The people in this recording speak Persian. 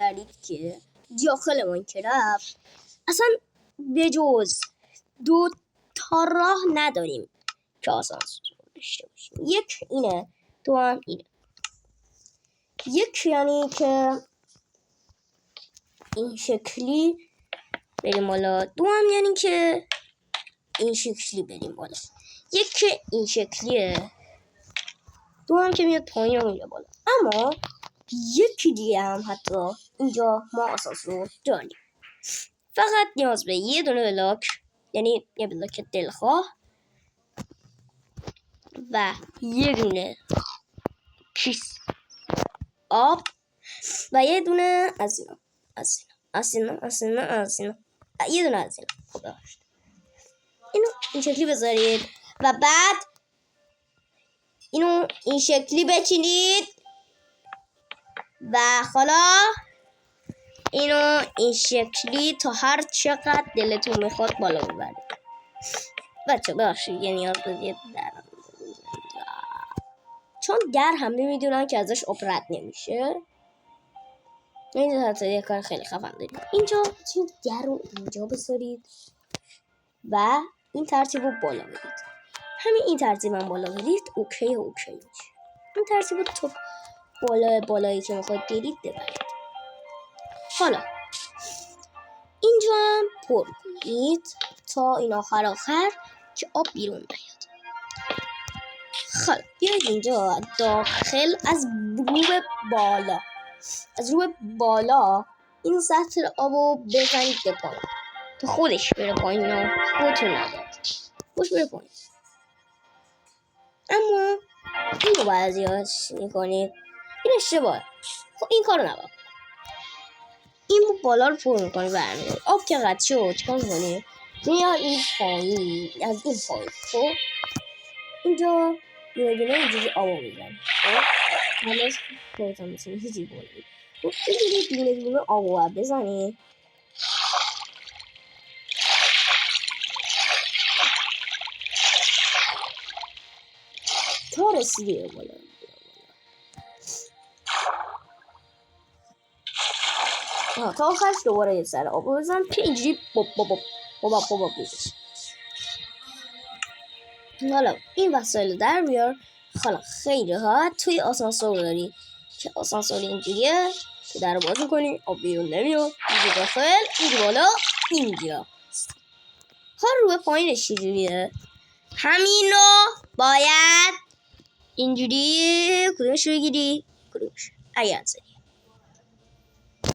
کردید که داخل ماینکرافت اصلا به جز 2 تا راه نداریم که آسانسور داشته باشیم. یک اینه، دو هم اینه. یک یعنی که این شکلی بریم بالا، دو هم یعنی که این شکلی بریم بالا. یک که این شکلیه، دو هم که میاد پایین رو میره بالا. اما یکی دیگه هم حتی اینجا ما آسانسور داریم، فقط نیاز به یه دونه بلاک، یعنی یه بلاک دلخواه و یه دونه کیس آب و یه دونه از اینا یه دونه از اینا. خب اینو این شکلی بذارید و بعد اینو این شکلی بچینید و حالا اینو این شکلی تا هر چقدر دلتون میخواد بالا ببرید. بچه باشید یه نیاز بدید چون در همه میدونن که ازش آب رد نمیشه. اینجا حتی یه کار خیلی خفن دارید. اینجا چون در رو اینجا بذارید و این ترتیب رو بالا بدید. همین این ترتیب هم بالا بدید اوکی میشه. این ترتیب رو تو بالایی که میخواید برید ببرید. حالا اینجا هم پر کنید تا این آخر که آب بیرون نیاد. خب بیاید اینجا داخل از رو بالا این سطح آبو بزنید به پایین تا خودش بره پایین. خودتون ندارد خوش بره پایین. اما اینو بعضیاش میکنید این اشتباهه. خب این کارو نباید. این بالا رو پر میکنی برمیداری. آب که قد شد چکار میکنی؟ میاد این پایین از این پایین. خب اینجا دونه اینجوری آبو میزنی. خب حالا خودتون میتونی هیچی بولید. خب اینجوری دونه آبو بزنی تا رسیدی بالا. تا آخرش دوباره یه سر آب بزن که اینجوری باب بیشه. حالا این وسایل در بیار. حالا خیلی راحت توی آسانسور داری که آسانسور اینجوریه که در رو باز کنی آب بیرون نمیاد. اینجا داخل، اینجا بالا، اینجا. حالا رو به پایینش چجوریه؟ همین رو باید اینجوری کدومش رو بگیری؟ کدومش؟ اگه